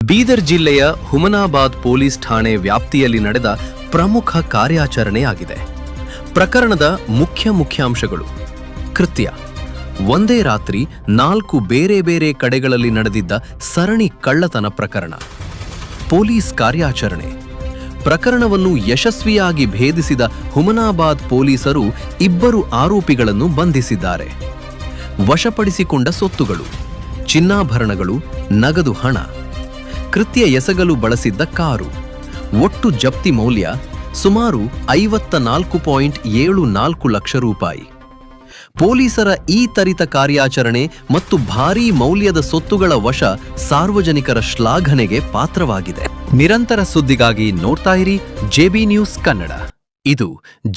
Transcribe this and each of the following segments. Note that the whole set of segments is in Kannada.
ಬೀದರ್ ಜಿಲ್ಲೆಯ ಹುಮನಾಬಾದ್ ಪೊಲೀಸ್ ಠಾಣೆ ವ್ಯಾಪ್ತಿಯಲ್ಲಿ ನಡೆದ ಪ್ರಮುಖ ಕಾರ್ಯಾಚರಣೆಯಾಗಿದೆ. ಪ್ರಕರಣದ ಮುಖ್ಯಾಂಶಗಳು: ಕೃತ್ಯ: ಒಂದೇ ರಾತ್ರಿ 4 ಬೇರೆ ಬೇರೆ ಕಡೆಗಳಲ್ಲಿ ನಡೆದಿದ್ದ ಸರಣಿ ಕಳ್ಳತನ ಪ್ರಕರಣ. ಪೊಲೀಸ್ ಕಾರ್ಯಾಚರಣೆ: ಪ್ರಕರಣವನ್ನು ಯಶಸ್ವಿಯಾಗಿ ಭೇದಿಸಿದ ಹುಮನಾಬಾದ್ ಪೊಲೀಸರು 2 ಆರೋಪಿಗಳನ್ನು ಬಂಧಿಸಿದ್ದಾರೆ. ವಶಪಡಿಸಿಕೊಂಡ ಸೊತ್ತುಗಳು: ಚಿನ್ನಾಭರಣಗಳು, ನಗದು ಹಣ. ಕೃತ್ಯ ಎಸಗಲು ಬಳಸಿದ್ದ ಕಾರು. ಒಟ್ಟು ಜಪ್ತಿ ಮೌಲ್ಯ ಸುಮಾರು 54.74 ಲಕ್ಷ ರೂಪಾಯಿ. ಪೊಲೀಸರ ಈ ತ್ವರಿತ ಕಾರ್ಯಾಚರಣೆ ಮತ್ತು ಭಾರೀ ಮೌಲ್ಯದ ಸೊತ್ತುಗಳ ವಶ ಸಾರ್ವಜನಿಕರ ಶ್ಲಾಘನೆಗೆ ಪಾತ್ರವಾಗಿದೆ. ನಿರಂತರ ಸುದ್ದಿಗಾಗಿ ನೋಡ್ತಾ ಇರಿ JB ನ್ಯೂಸ್ ಕನ್ನಡ. ಇದು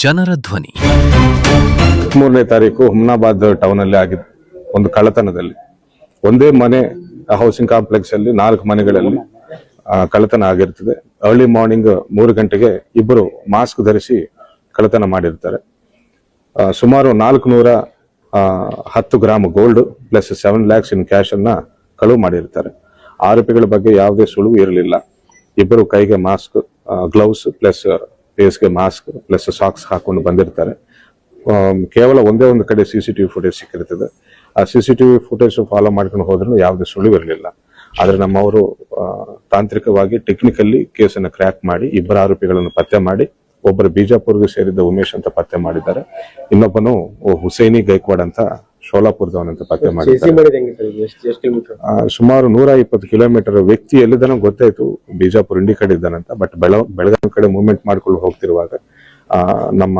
ಜನರ ಧ್ವನಿ. 3ನೇ ತಾರೀಕು ಹುಮನಾಬಾದ್ ಟೌನ್ ಅಲ್ಲಿ ಆಗಿದ್ದ ಒಂದು ಕಳ್ಳತನದಲ್ಲಿ ಒಂದೇ ಮನೆ ಹೌಸಿಂಗ್ ಕಾಂಪ್ಲೆಕ್ಸ್ ಅಲ್ಲಿ 4 ಮನೆಗಳಲ್ಲಿ ಕಳ್ಳತನ ಆಗಿರ್ತದೆ. ಅರ್ಲಿ ಮಾರ್ನಿಂಗ್ 3 ಗಂಟೆಗೆ ಇಬ್ಬರು ಮಾಸ್ಕ್ ಧರಿಸಿ ಕಳ್ಳತನ ಮಾಡಿರ್ತಾರೆ. ಸುಮಾರು 410 gram gold plus 7 lakhs in cash ಅನ್ನ ಕಳುವು ಮಾಡಿರ್ತಾರೆ. ಆರೋಪಿಗಳ ಬಗ್ಗೆ ಯಾವುದೇ ಸುಳುವು ಇರಲಿಲ್ಲ. ಇಬ್ಬರು ಕೈಗೆ ಮಾಸ್ಕ್, ಗ್ಲೌಸ್ ಪ್ಲಸ್ ಫೇಸ್ಗೆ ಮಾಸ್ಕ್ ಪ್ಲಸ್ ಸಾಕ್ಸ್ ಹಾಕೊಂಡು ಬಂದಿರ್ತಾರೆ. ಕೇವಲ ಒಂದೇ ಒಂದು ಕಡೆ CCTV ಫುಟೇಜ್ ಸಿಕ್ಕಿರ್ತದೆ. ಆ CCTV ಫುಟೇಜ್ ಫಾಲೋ ಮಾಡ್ಕೊಂಡು ಹೋದ್ರೂ ಯಾವುದೇ ಸುಳಿವು ಇರಲಿಲ್ಲ. ಆದ್ರೆ ನಮ್ಮವರು ತಾಂತ್ರಿಕವಾಗಿ ಟೆಕ್ನಿಕಲ್ಲಿ ಕೇಸನ್ನು ಕ್ರ್ಯಾಕ್ ಮಾಡಿ 2 ಆರೋಪಿಗಳನ್ನು ಪತ್ತೆ ಮಾಡಿ, ಒಬ್ಬರು ಬಿಜಾಪುರ್ಗೆ ಸೇರಿದ್ದ ಉಮೇಶ್ ಅಂತ ಪತ್ತೆ ಮಾಡಿದ್ದಾರೆ. ಇನ್ನೊಬ್ಬನು ಹುಸೇನಿ ಗೈಕ್ವಾಡ್ ಅಂತ ಶೋಲಾಪುರದವನಂತ ಪತ್ತೆ ಮಾಡಿದ್ದಾರೆ. ಸುಮಾರು 120 ಕಿಲೋಮೀಟರ್ ವ್ಯಕ್ತಿ ಎಲ್ಲಿದ್ದಾನೋ ಗೊತ್ತಾಯ್ತು, ಬಿಜಾಪುರ ಇಂಡಿ ಕಡೆ ಇದ್ದಾನಂತ. ಬಟ್ ಬೆಳಗಾವಿ ಕಡೆ ಮೂವ್ಮೆಂಟ್ ಮಾಡ್ಕೊಂಡು ಹೋಗ್ತಿರುವಾಗ ನಮ್ಮ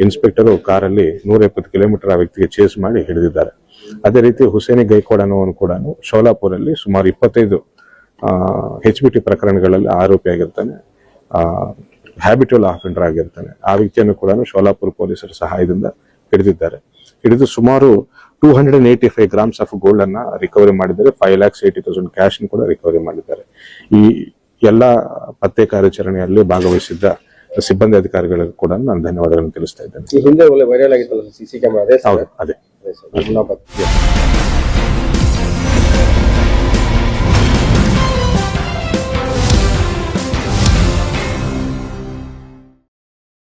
ಇನ್ಸ್ಪೆಕ್ಟರ್ ಕಾರಲ್ಲಿ 120 ಕಿಲೋಮೀಟರ್ ಆ ವ್ಯಕ್ತಿಗೆ ಚೇಸ್ ಮಾಡಿ ಹಿಡಿದಿದ್ದಾರೆ. ಅದೇ ರೀತಿ ಹುಸೇನಿ ಗೈಕ್ವಾಡ್ ಅನ್ನೋನು ಕೂಡ ಶೋಲಾಪುರಲ್ಲಿ ಸುಮಾರು 25 HBT ಪ್ರಕರಣಗಳಲ್ಲಿ ಆರೋಪಿಯಾಗಿರ್ತಾನೆ. ಹ್ಯಾಬಿಟುವಲ್ ಆಫೆಂಡರ್ ಆಗಿರ್ತಾನೆ. ಆ ವ್ಯಕ್ತಿಯನ್ನು ಕೂಡ ಶೋಲಾಪುರ ಪೊಲೀಸರ ಸಹಾಯದಿಂದ ಹಿಡಿದು ಸುಮಾರು 285 ಗ್ರಾಮ್ಸ್ ಆಫ್ ಗೋಲ್ಡ್ ಅನ್ನ ರಿಕವರಿ ಮಾಡಿದ್ದಾರೆ. 5,80,000 ಕ್ಯಾಶ್ ಕೂಡ ರಿಕವರಿ ಮಾಡಿದ್ದಾರೆ. ಈ ಎಲ್ಲ ಪತ್ತೆ ಕಾರ್ಯಾಚರಣೆಯಲ್ಲಿ ಭಾಗವಹಿಸಿದ್ದ ಸಿಬ್ಬಂದಿ ಅಧಿಕಾರಿಗಳಿಗೂ ಕೂಡ ನಾನು ಧನ್ಯವಾದಗಳನ್ನು ತಿಳಿಸ್ತಾ ಇದ್ದೇನೆ. ಹಿಂದೆ ವೈರಲ್ ಆಗಿತ್ತಲ್ಲ CC ಕ್ಯಾಮೆರಾ, ಅದೇ ಅದೇ